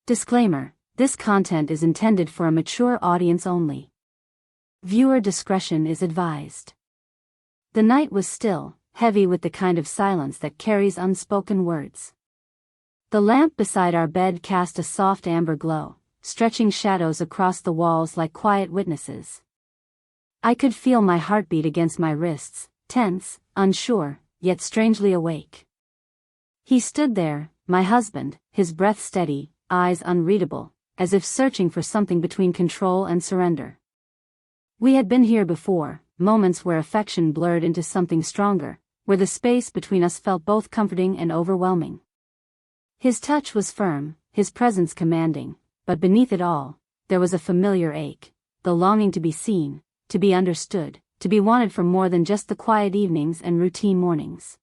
Disclaimer: this content is intended for a mature audience only. Viewer discretion is advised. The night was still, heavy with the kind of silence that carries unspoken words. The lamp beside our bed cast a soft amber glow, stretching shadows across the walls like quiet witnesses. I could feel my heartbeat against my wrists, tense, unsure, yet strangely awake. He stood there, my husband, his breath steady, eyes unreadable, as if searching for something between control and surrender. We had been here before, moments where affection blurred into something stronger, where the space between us felt both comforting and overwhelming. His touch was firm, his presence commanding, but beneath it all, there was a familiar ache, the longing to be seen, to be understood, to be wanted for more than just the quiet evenings and routine mornings.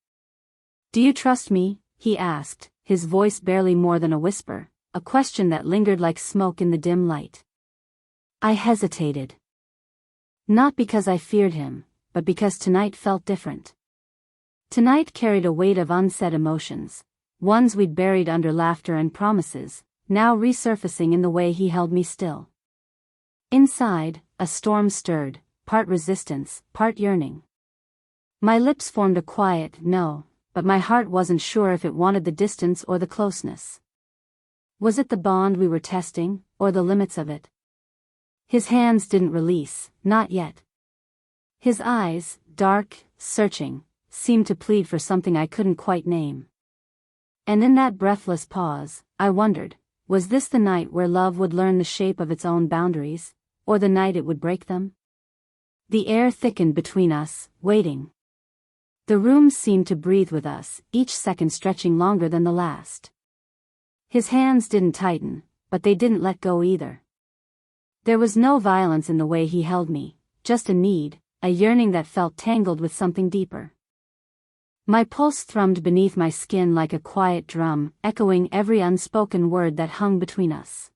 "Do you trust me?" he asked, his voice barely more than a whisper, a question that lingered like smoke in the dim light. I hesitated. Not because I feared him, but because tonight felt different. Tonight carried a weight of unsaid emotions, ones we'd buried under laughter and promises, now resurfacing in the way he held me still. Inside, a storm stirred, part resistance, part yearning. My lips formed a quiet no, but my heart wasn't sure if it wanted the distance or the closeness. Was it the bond we were testing, or the limits of it? His hands didn't release, not yet. His eyes, dark, searching, seemed to plead for something I couldn't quite name. And in that breathless pause, I wondered, was this the night where love would learn the shape of its own boundaries, or the night it would break them? The air thickened between us, waiting. The room seemed to breathe with us, each second stretching longer than the last. His hands didn't tighten, but they didn't let go either. There was no violence in the way he held me, just a need, a yearning that felt tangled with something deeper. My pulse thrummed beneath my skin like a quiet drum, echoing every unspoken word that hung between us.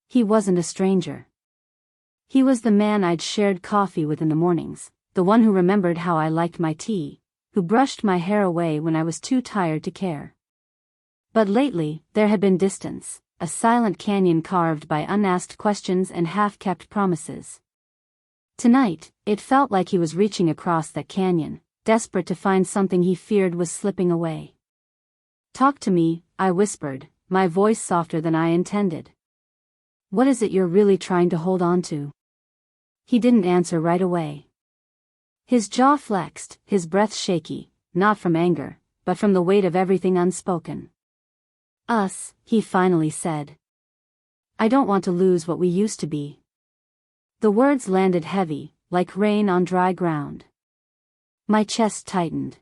He wasn't a stranger. He was the man I'd shared coffee with in the mornings, the one who remembered how I liked my tea, who brushed my hair away when I was too tired to care. But lately, there had been distance, a silent canyon carved by unasked questions and half-kept promises. Tonight, it felt like he was reaching across that canyon, desperate to find something he feared was slipping away. "Talk to me," I whispered, my voice softer than I intended. "What is it you're really trying to hold on to?" He didn't answer right away. His jaw flexed, his breath shaky, not from anger, but from the weight of everything unspoken. "Us," he finally said. "I don't want to lose what we used to be." The words landed heavy, like rain on dry ground. My chest tightened.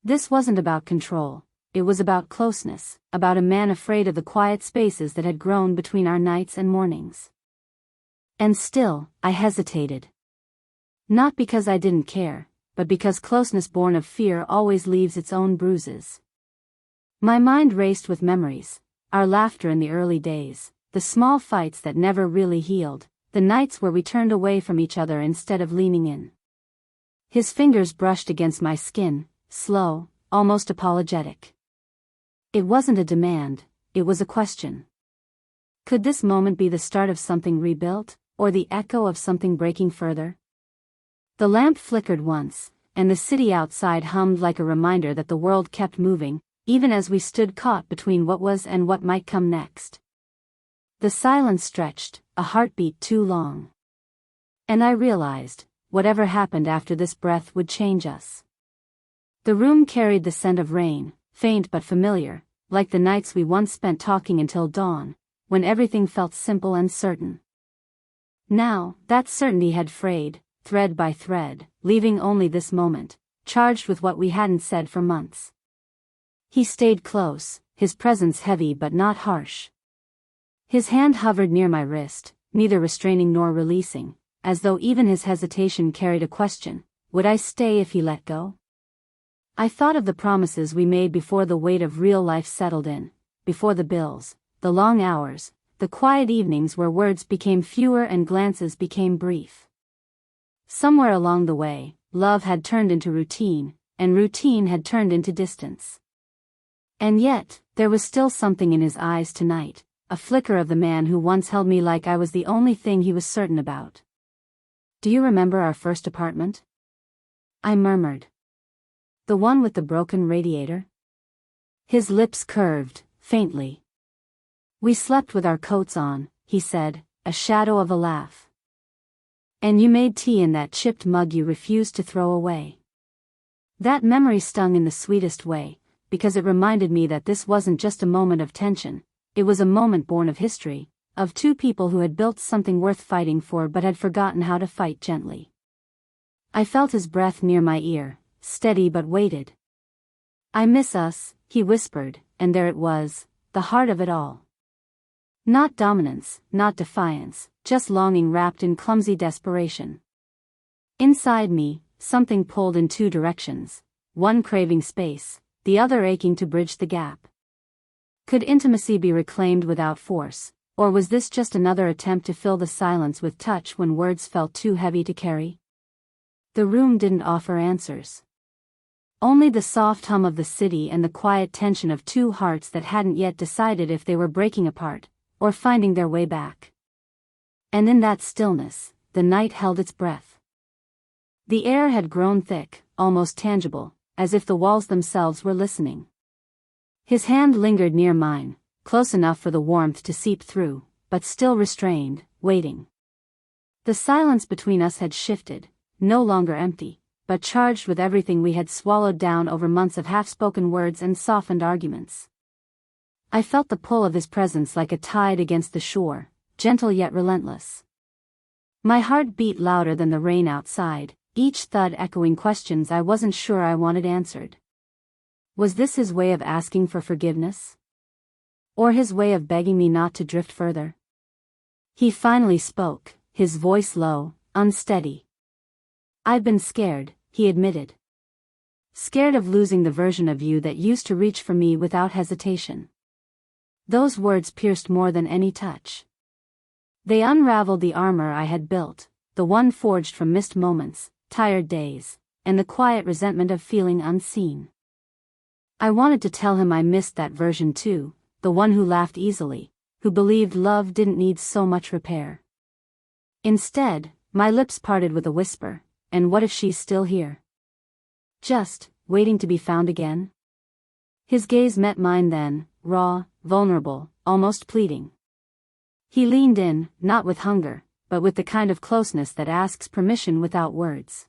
This wasn't about control, it was about closeness, about a man afraid of the quiet spaces that had grown between our nights and mornings. And still, I hesitated. Not because I didn't care, but because closeness born of fear always leaves its own bruises. My mind raced with memories, our laughter in the early days, the small fights that never really healed, the nights where we turned away from each other instead of leaning in. His fingers brushed against my skin, slow, almost apologetic. It wasn't a demand, it was a question. Could this moment be the start of something rebuilt, or the echo of something breaking further? The lamp flickered once, and the city outside hummed like a reminder that the world kept moving, even as we stood caught between what was and what might come next. The silence stretched, a heartbeat too long. And I realized, whatever happened after this breath would change us. The room carried the scent of rain, faint but familiar, like the nights we once spent talking until dawn, when everything felt simple and certain. Now, that certainty had frayed, thread by thread, leaving only this moment, charged with what we hadn't said for months. He stayed close, his presence heavy but not harsh. His hand hovered near my wrist, neither restraining nor releasing, as though even his hesitation carried a question: would I stay if he let go? I thought of the promises we made before the weight of real life settled in, before the bills, the long hours, the quiet evenings where words became fewer and glances became brief. Somewhere along the way, love had turned into routine, and routine had turned into distance. And yet, there was still something in his eyes tonight, a flicker of the man who once held me like I was the only thing he was certain about. "Do you remember our first apartment?" I murmured. "The one with the broken radiator?" His lips curved, faintly. "We slept with our coats on," he said, a shadow of a laugh. "And you made tea in that chipped mug you refused to throw away." That memory stung in the sweetest way, because it reminded me that this wasn't just a moment of tension, it was a moment born of history, of two people who had built something worth fighting for but had forgotten how to fight gently. I felt his breath near my ear, steady but weighted. "I miss us," he whispered, and there it was, the heart of it all. Not dominance, not defiance, just longing wrapped in clumsy desperation. Inside me, something pulled in two directions, one craving space, the other aching to bridge the gap. Could intimacy be reclaimed without force, or was this just another attempt to fill the silence with touch when words felt too heavy to carry? The room didn't offer answers. Only the soft hum of the city and the quiet tension of two hearts that hadn't yet decided if they were breaking apart, or finding their way back. And in that stillness, the night held its breath. The air had grown thick, almost tangible, as if the walls themselves were listening. His hand lingered near mine, close enough for the warmth to seep through, but still restrained, waiting. The silence between us had shifted, no longer empty, but charged with everything we had swallowed down over months of half-spoken words and softened arguments. I felt the pull of his presence like a tide against the shore, gentle yet relentless. My heart beat louder than the rain outside, each thud echoing questions I wasn't sure I wanted answered. Was this his way of asking for forgiveness? Or his way of begging me not to drift further? He finally spoke, his voice low, unsteady. "I've been scared," he admitted. "Scared of losing the version of you that used to reach for me without hesitation." Those words pierced more than any touch. They unraveled the armor I had built, the one forged from missed moments, tired days, and the quiet resentment of feeling unseen. I wanted to tell him I missed that version too, the one who laughed easily, who believed love didn't need so much repair. Instead, my lips parted with a whisper, "And what if she's still here? Just, waiting to be found again?" His gaze met mine then, raw, vulnerable, almost pleading. He leaned in, not with hunger, but with the kind of closeness that asks permission without words.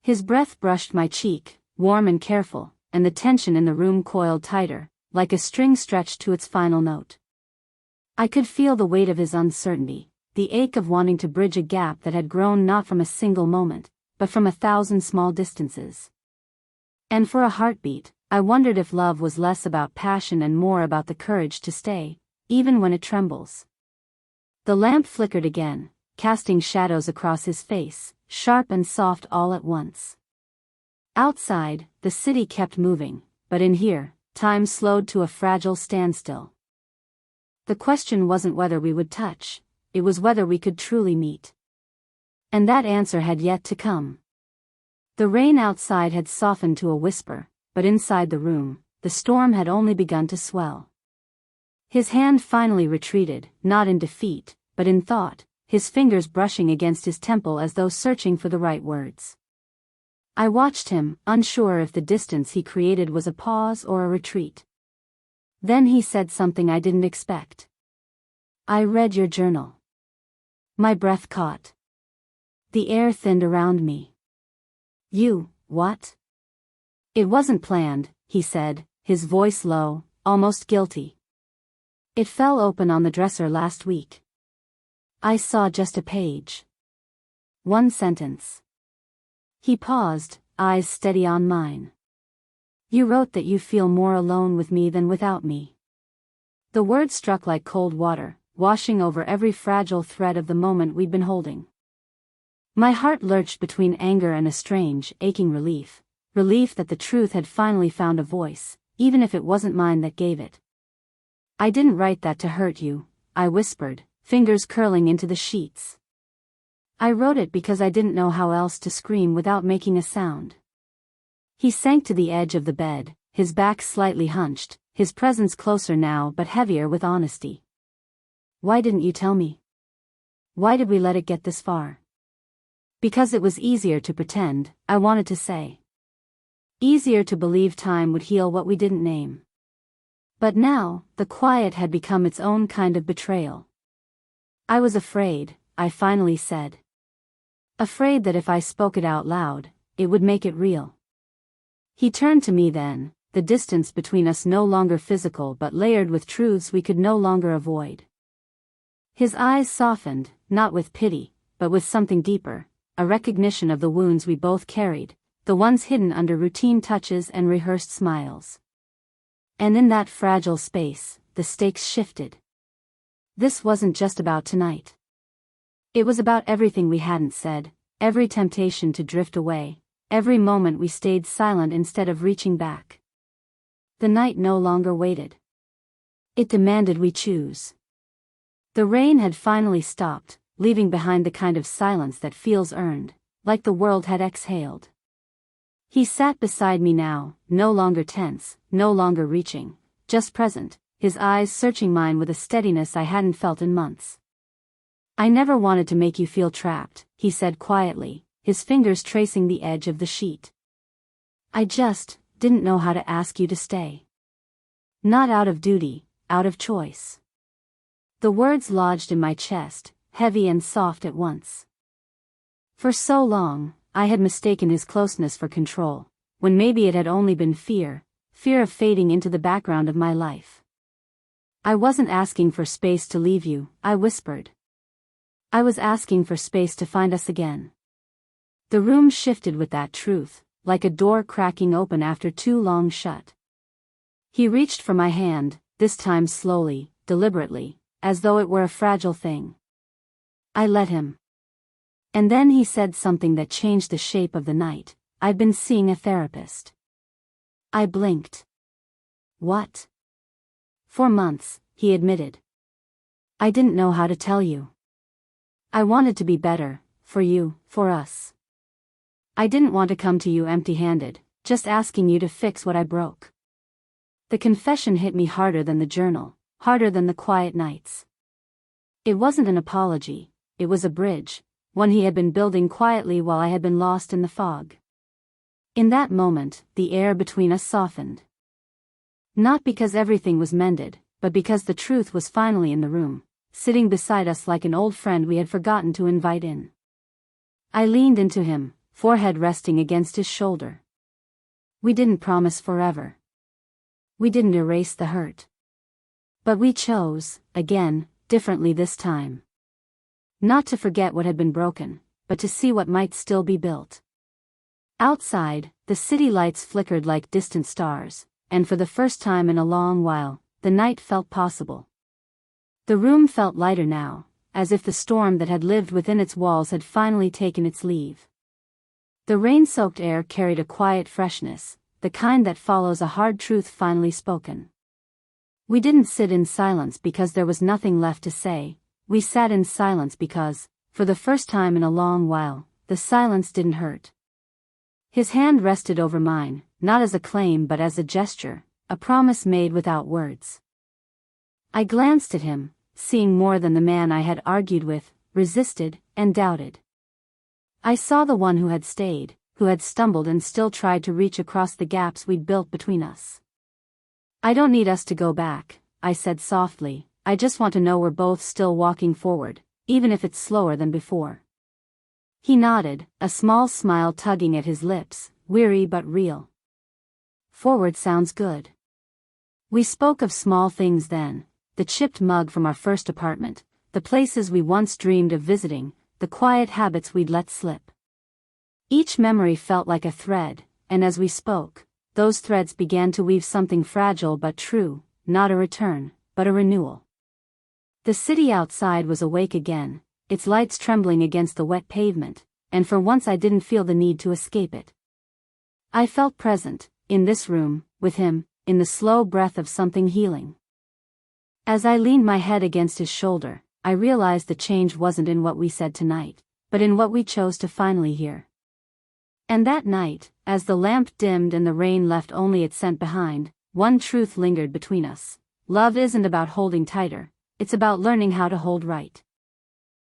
His breath brushed my cheek, warm and careful, and the tension in the room coiled tighter, like a string stretched to its final note. I could feel the weight of his uncertainty, the ache of wanting to bridge a gap that had grown not from a single moment, but from 1,000 small distances. And for a heartbeat, I wondered if love was less about passion and more about the courage to stay, even when it trembles. The lamp flickered again, casting shadows across his face, sharp and soft all at once. Outside, the city kept moving, but in here, time slowed to a fragile standstill. The question wasn't whether we would touch, it was whether we could truly meet. And that answer had yet to come. The rain outside had softened to a whisper, but inside the room, the storm had only begun to swell. His hand finally retreated, not in defeat, but in thought, his fingers brushing against his temple as though searching for the right words. I watched him, unsure if the distance he created was a pause or a retreat. Then he said something I didn't expect. "I read your journal." My breath caught. The air thinned around me. "You, what?" "It wasn't planned," he said, his voice low, almost guilty. "It fell open on the dresser last week. I saw just a page. One sentence." He paused, eyes steady on mine. "You wrote that you feel more alone with me than without me." The words struck like cold water, washing over every fragile thread of the moment we'd been holding. My heart lurched between anger and a strange, aching relief that the truth had finally found a voice, even if it wasn't mine that gave it. "I didn't write that to hurt you," I whispered, fingers curling into the sheets. "I wrote it because I didn't know how else to scream without making a sound." He sank to the edge of the bed, his back slightly hunched, his presence closer now but heavier with honesty. Why didn't you tell me? Why did we let it get this far? Because it was easier to pretend, I wanted to say. Easier to believe time would heal what we didn't name. But now, the quiet had become its own kind of betrayal. I was afraid, I finally said. Afraid that if I spoke it out loud, it would make it real. He turned to me then, the distance between us no longer physical but layered with truths we could no longer avoid. His eyes softened, not with pity, but with something deeper, a recognition of the wounds we both carried, the ones hidden under routine touches and rehearsed smiles. And in that fragile space, the stakes shifted. This wasn't just about tonight. It was about everything we hadn't said, every temptation to drift away, every moment we stayed silent instead of reaching back. The night no longer waited. It demanded we choose. The rain had finally stopped, leaving behind the kind of silence that feels earned, like the world had exhaled. He sat beside me now, no longer tense, no longer reaching, just present, his eyes searching mine with a steadiness I hadn't felt in months. I never wanted to make you feel trapped, he said quietly, his fingers tracing the edge of the sheet. I just didn't know how to ask you to stay. Not out of duty, out of choice. The words lodged in my chest, heavy and soft at once. For so long, I had mistaken his closeness for control, when maybe it had only been fear of fading into the background of my life. I wasn't asking for space to leave you, I whispered. I was asking for space to find us again. The room shifted with that truth, like a door cracking open after too long shut. He reached for my hand, this time slowly, deliberately, as though it were a fragile thing. I let him. And then he said something that changed the shape of the night. I'd been seeing a therapist. I blinked. What? For months, he admitted. I didn't know how to tell you. I wanted to be better, for you, for us. I didn't want to come to you empty-handed, just asking you to fix what I broke. The confession hit me harder than the journal, harder than the quiet nights. It wasn't an apology, it was a bridge, one he had been building quietly while I had been lost in the fog. In that moment, the air between us softened. Not because everything was mended, but because the truth was finally in the room, sitting beside us like an old friend we had forgotten to invite in. I leaned into him, forehead resting against his shoulder. We didn't promise forever. We didn't erase the hurt. But we chose, again, differently this time. Not to forget what had been broken, but to see what might still be built. Outside, the city lights flickered like distant stars, and for the first time in a long while, the night felt possible. The room felt lighter now, as if the storm that had lived within its walls had finally taken its leave. The rain-soaked air carried a quiet freshness, the kind that follows a hard truth finally spoken. We didn't sit in silence because there was nothing left to say, we sat in silence because, for the first time in a long while, the silence didn't hurt. His hand rested over mine, not as a claim but as a gesture, a promise made without words. I glanced at him, seeing more than the man I had argued with, resisted, and doubted. I saw the one who had stayed, who had stumbled and still tried to reach across the gaps we'd built between us. I don't need us to go back, I said softly, I just want to know we're both still walking forward, even if it's slower than before. He nodded, a small smile tugging at his lips, weary but real. Forward sounds good. We spoke of small things then, the chipped mug from our first apartment, the places we once dreamed of visiting, the quiet habits we'd let slip. Each memory felt like a thread, and as we spoke, those threads began to weave something fragile but true, not a return, but a renewal. The city outside was awake again, its lights trembling against the wet pavement, and for once I didn't feel the need to escape it. I felt present, in this room, with him, in the slow breath of something healing. As I leaned my head against his shoulder, I realized the change wasn't in what we said tonight, but in what we chose to finally hear. And that night, as the lamp dimmed and the rain left only its scent behind, one truth lingered between us. Love isn't about holding tighter, it's about learning how to hold right.